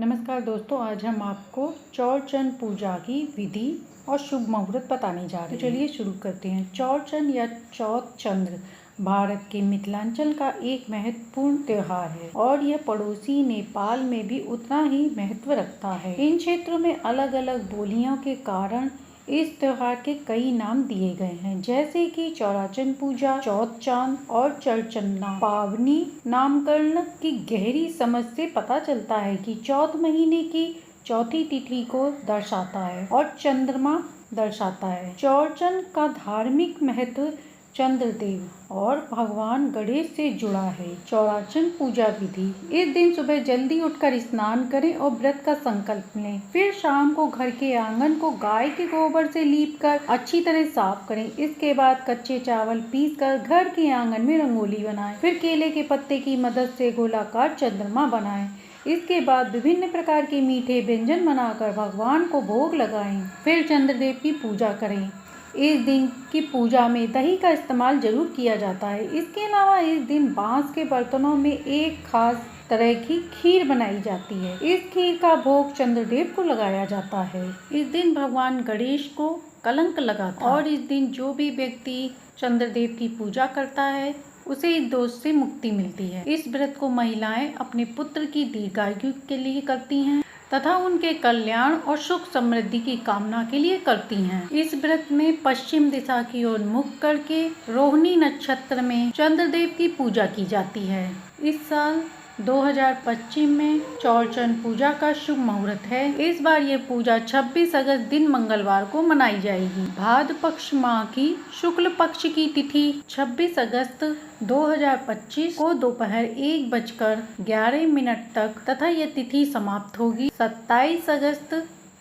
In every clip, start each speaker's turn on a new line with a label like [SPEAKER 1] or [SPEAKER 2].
[SPEAKER 1] नमस्कार दोस्तों, आज हम आपको चौरचंद पूजा की विधि और शुभ मुहूर्त बताने जा रहे हैं। तो चलिए शुरू करते हैं। चौरचंद या चौथ चंद्र भारत के मिथिलांचल का एक महत्वपूर्ण त्योहार है और यह पड़ोसी नेपाल में भी उतना ही महत्व रखता है। इन क्षेत्रों में अलग अलग बोलियों के कारण इस त्योहार के कई नाम दिए गए हैं, जैसे कि चौराचंद पूजा, चौथ चांद और चरचन्ना। पावनी नामकरण की गहरी समझ से पता चलता है कि चौथ महीने की चौथी तिथि को दर्शाता है और चंद्रमा दर्शाता है। चौरचंद का धार्मिक महत्व चंद्रदेव और भगवान गणेश से जुड़ा है। चौराचंद पूजा विधि: इस दिन सुबह जल्दी उठकर स्नान करें और व्रत का संकल्प लें। फिर शाम को घर के आंगन को गाय के गोबर से लीपकर अच्छी तरह साफ करें। इसके बाद कच्चे चावल पीसकर घर के आंगन में रंगोली बनाएं। फिर केले के पत्ते की मदद से गोलाकार चंद्रमा बनाएं। इसके बाद विभिन्न प्रकार के मीठे व्यंजन बनाकर भगवान को भोग लगाएं। फिर चंद्रदेव की पूजा करें। इस दिन की पूजा में दही का इस्तेमाल जरूर किया जाता है। इसके अलावा इस दिन बांस के बर्तनों में एक खास तरह की खीर बनाई जाती है। इस खीर का भोग चंद्रदेव को लगाया जाता है। इस दिन भगवान गणेश को कलंक लगाता है और इस दिन जो भी व्यक्ति चंद्रदेव की पूजा करता है उसे इस दोष से मुक्ति मिलती है। इस व्रत को महिलाएं अपने पुत्र की दीर्घायु के लिए करती हैं तथा उनके कल्याण और सुख समृद्धि की कामना के लिए करती हैं। इस व्रत में पश्चिम दिशा की ओर मुख करके रोहिणी नक्षत्र में चंद्रदेव की पूजा की जाती है। इस साल 2025 में चौरचंद पूजा का शुभ मुहूर्त है। इस बार ये पूजा 26 अगस्त दिन मंगलवार को मनाई जाएगी। भाद्र पक्ष माह की शुक्ल पक्ष की तिथि 26 अगस्त 2025 को दोपहर 1:11 तक तथा यह तिथि समाप्त होगी 27 अगस्त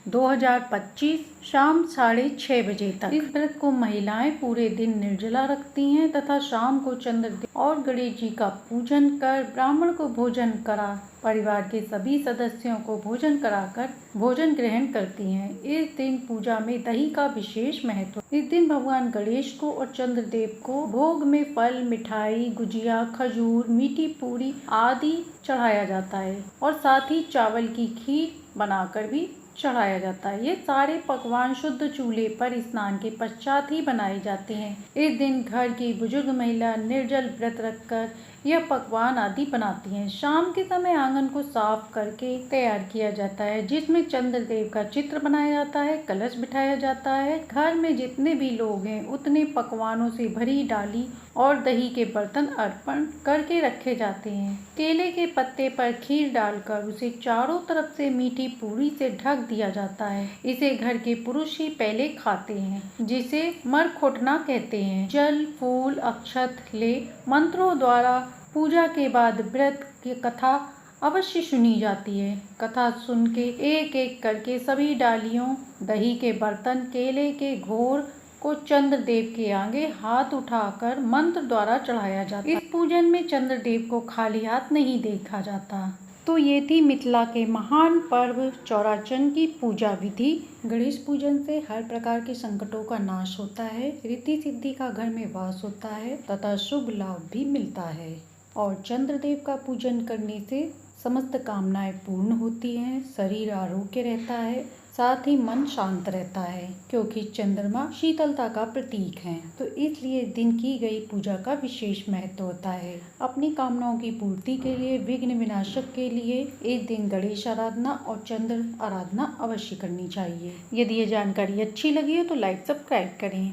[SPEAKER 1] 2025 शाम 6:30 बजे तक। इस व्रत को महिलाएं पूरे दिन निर्जला रखती हैं तथा शाम को चंद्रदेव और गणेश जी का पूजन कर ब्राह्मण को भोजन करा परिवार के सभी सदस्यों को भोजन कराकर भोजन ग्रहण करती हैं। इस दिन पूजा में दही का विशेष महत्व। इस दिन भगवान गणेश को और चंद्रदेव को भोग में फल, मिठाई, गुजिया, खजूर, मीठी पूरी आदि चढ़ाया जाता है और साथ ही चावल की खीर बनाकर भी चढ़ाया जाता है। ये सारे पकवान शुद्ध चूल्हे पर स्नान के पश्चात ही बनाए जाते हैं। इस दिन घर की बुजुर्ग महिला निर्जल व्रत रखकर यह पकवान आदि बनाती हैं। शाम के समय आंगन को साफ करके तैयार किया जाता है, जिसमें चंद्रदेव का चित्र बनाया जाता है, कलश बिठाया जाता है। घर में जितने भी लोग हैं उतने पकवानों से भरी डाली और दही के बर्तन अर्पण करके रखे जाते हैं। केले के पत्ते पर खीर डालकर उसे चारों तरफ से मीठी पूरी से ढक दिया जाता है। इसे घर के पुरुष ही पहले खाते हैं, जिसे मरखोटना कहते हैं। जल, फूल, अक्षत ले मंत्रों द्वारा पूजा के बाद व्रत की कथा अवश्य सुनी जाती है। कथा सुन के एक एक करके सभी डालियों, दही के बर्तन, केले के घोर को चंद्रदेव के आगे हाथ उठाकर मंत्र द्वारा चढ़ाया जाता है। इस पूजन में चंद्रदेव को खाली हाथ नहीं देखा जाता। तो ये थी मिथिला के महान पर्व चौराचंद की पूजा विधि। गणेश पूजन से हर प्रकार के संकटों का नाश होता है, रिद्धि सिद्धि का घर में वास होता है तथा शुभ लाभ भी मिलता है। और चंद्रदेव का पूजन करने से समस्त कामनाएं पूर्ण होती हैं, शरीर आरोग्य रहता है, साथ ही मन शांत रहता है, क्योंकि चंद्रमा शीतलता का प्रतीक है। तो इसलिए दिन की गई पूजा का विशेष महत्व होता है। अपनी कामनाओं की पूर्ति के लिए, विघ्न विनाशक के लिए इस दिन गणेश आराधना और चंद्र आराधना अवश्य करनी चाहिए। यदि ये जानकारी अच्छी लगी हो तो लाइक सब्सक्राइब करें।